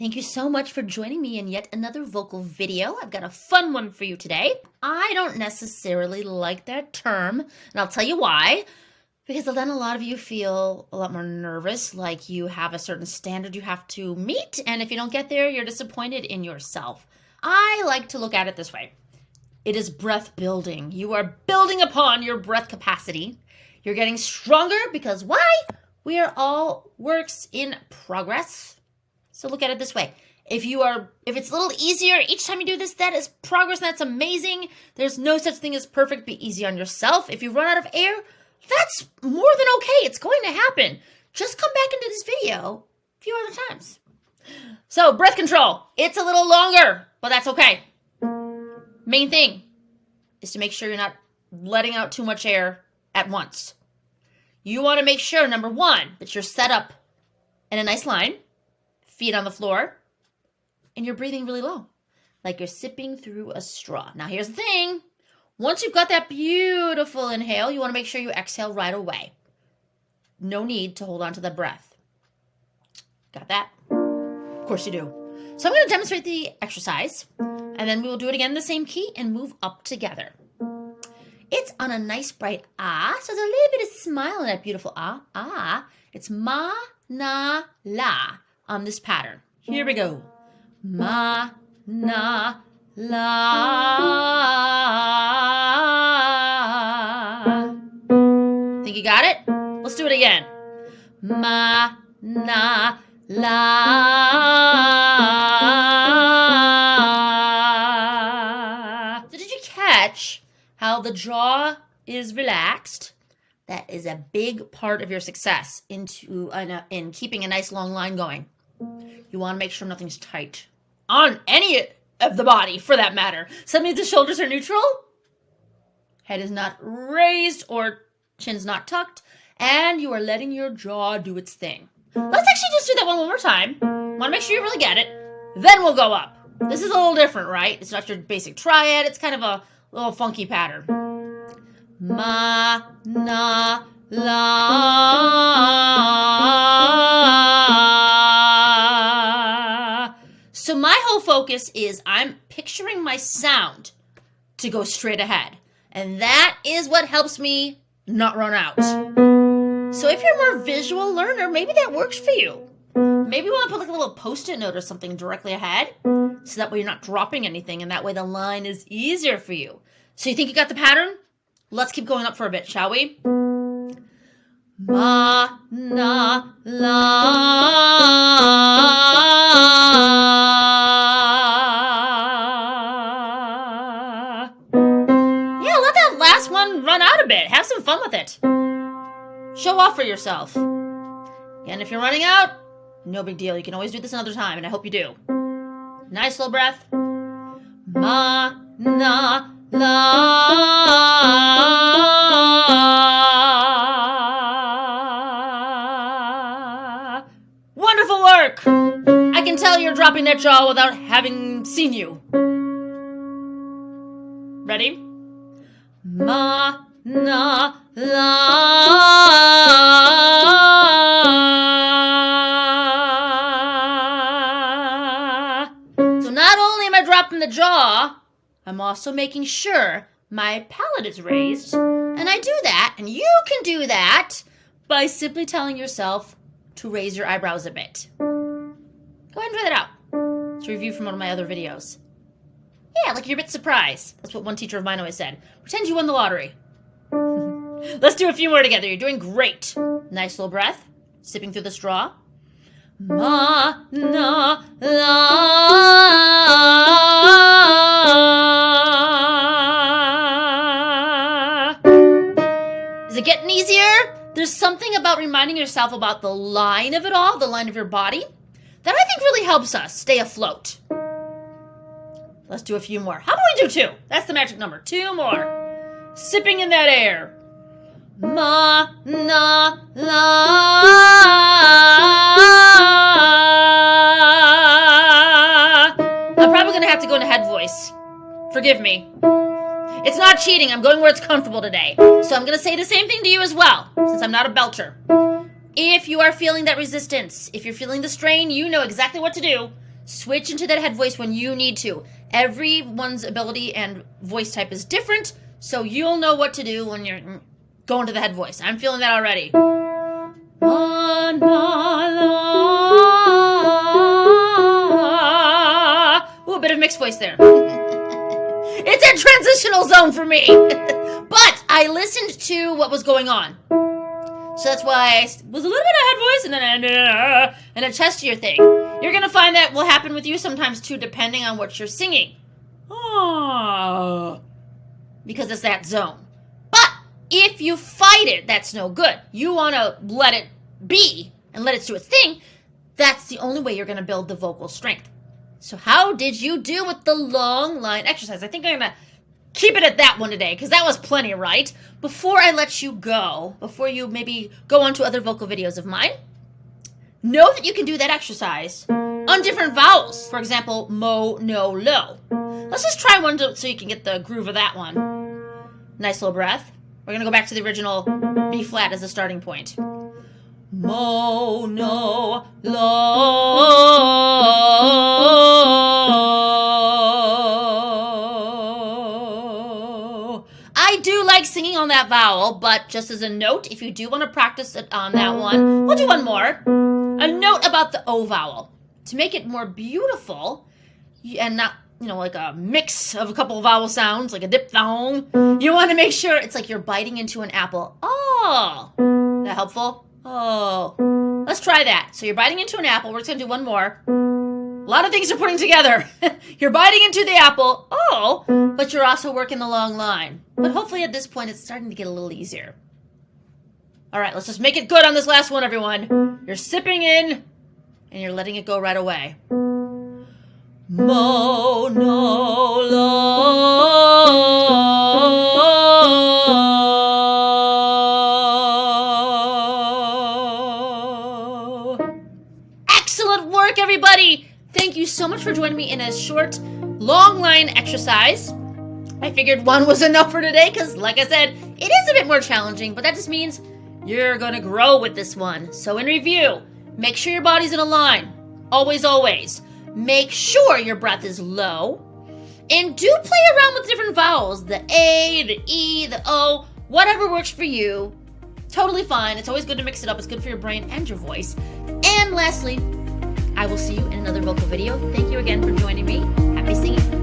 Thank you so much for joining me in yet another vocal video. I've got a fun one for you today. I don't necessarily like that term, and I'll tell you why. Because then a lot of you feel a lot more nervous, like you have a certain standard you have to meet, and if you don't get there, you're disappointed in yourself. I like to look at it this way. It is breath building. You are building upon your breath capacity. You're getting stronger because why? We are all works in progress. So look at it this way. If it's a little easier each time you do this, that is progress and that's amazing. There's no such thing as perfect. Be easy on yourself. If you run out of air, that's more than okay. It's going to happen. Just come back into this video a few other times. So breath control. It's a little longer, but that's okay. Main thing is to make sure you're not letting out too much air at once. You want to make sure, number one, that you're set up in a nice line, feet on the floor, and you're breathing really low, like you're sipping through a straw. Now, here's the thing. Once you've got that beautiful inhale, you want to make sure you exhale right away. No need to hold on to the breath. Got that? Of course you do. So I'm going to demonstrate the exercise, and then we will do it again in the same key and move up together. It's on a nice bright ah, so there's a little bit of smile in that beautiful ah, ah. It's ma, na, la on this pattern. Here we go. Ma, na, la. Think you got it? Let's do it again. Ma, na, la. So did you catch how the jaw is relaxed? That is a big part of your success in keeping a nice long line going. You want to make sure nothing's tight on any of the body, for that matter. So that means the shoulders are neutral, head is not raised or chin's not tucked, and you are letting your jaw do its thing. Let's actually just do that one more time. Want to make sure you really get it. Then we'll go up. This is a little different, right? It's not your basic triad. It's kind of a little funky pattern. Ma, na, la. So my whole focus is I'm picturing my sound to go straight ahead. And that is what helps me not run out. So if you're a more visual learner, maybe that works for you. Maybe you want to put like a little Post-it note or something directly ahead, so that way you're not dropping anything, and that way the line is easier for you. So you think you got the pattern? Let's keep going up for a bit, shall we? Ma, na, la. Yeah, let that last one run out a bit. Have some fun with it. Show off for yourself. And if you're running out, no big deal. You can always do this another time, and I hope you do. Nice slow breath. Ma, na, la. Wonderful work. I can tell you're dropping that jaw without having seen you. Ready? Ma, na, la. So not only am I dropping the jaw, I'm also making sure my palate is raised. And I do that, and you can do that by simply telling yourself to raise your eyebrows a bit. Go ahead and try that out. It's a review from one of my other videos. Yeah, like you're a bit surprised. That's what one teacher of mine always said. Pretend you won the lottery. Let's do a few more together. You're doing great. Nice slow breath. Sipping through the straw. Ma, na, la. Is it getting easier? There's something about reminding yourself about the line of it all, the line of your body, that I think really helps us stay afloat. Let's do a few more. How about we do 2? That's the magic number. 2 more. Sipping in that air. Ma, na, la. I'm probably going to have to go into head voice. Forgive me. It's not cheating. I'm going where it's comfortable today. So I'm going to say the same thing to you as well, since I'm not a belter. If you are feeling that resistance, if you're feeling the strain, you know exactly what to do. Switch into that head voice when you need to. Everyone's ability and voice type is different, so you'll know what to do when you're going to the head voice. I'm feeling that already. Ooh, a bit of mixed voice there. It's a transitional zone for me. But I listened to what was going on. So that's why I was a little bit of head voice and a chestier thing. You're going to find that will happen with you sometimes too, depending on what you're singing. Because it's that zone. But if you fight it, that's no good. You want to let it be and let it do its thing. That's the only way you're going to build the vocal strength. So how did you do with the long line exercise? I think I'm going to keep it at that one today, because that was plenty, right? Before I let you go, before you maybe go on to other vocal videos of mine, know that you can do that exercise on different vowels. For example, mo, no, lo. Let's just try one so you can get the groove of that one. Nice little breath. We're going to go back to the original B flat as a starting point. Mo, no, lo. I do like singing on that vowel, but just as a note, if you do want to practice it on that one, we'll do one more. A note about the O vowel. To make it more beautiful and not, like a mix of a couple of vowel sounds, like a diphthong, you want to make sure it's like you're biting into an apple. Oh, is that helpful? Oh, let's try that. So you're biting into an apple. We're just going to do one more. A lot of things are putting together. You're biting into the apple. Oh, but you're also working the long line. But hopefully at this point, it's starting to get a little easier. All right, let's just make it good on this last one, everyone. You're sipping in and you're letting it go right away. Mo, no, lo. Excellent work, everybody. Thank you so much for joining me in a short, long line exercise. I figured one was enough for today because, like I said, it is a bit more challenging, but that just means you're going to grow with this one. So in review, make sure your body's in a line. Always, always. Make sure your breath is low. And do play around with different vowels. The A, the E, the O, whatever works for you. Totally fine. It's always good to mix it up. It's good for your brain and your voice. And lastly, I will see you in another vocal video. Thank you again for joining me. Happy singing.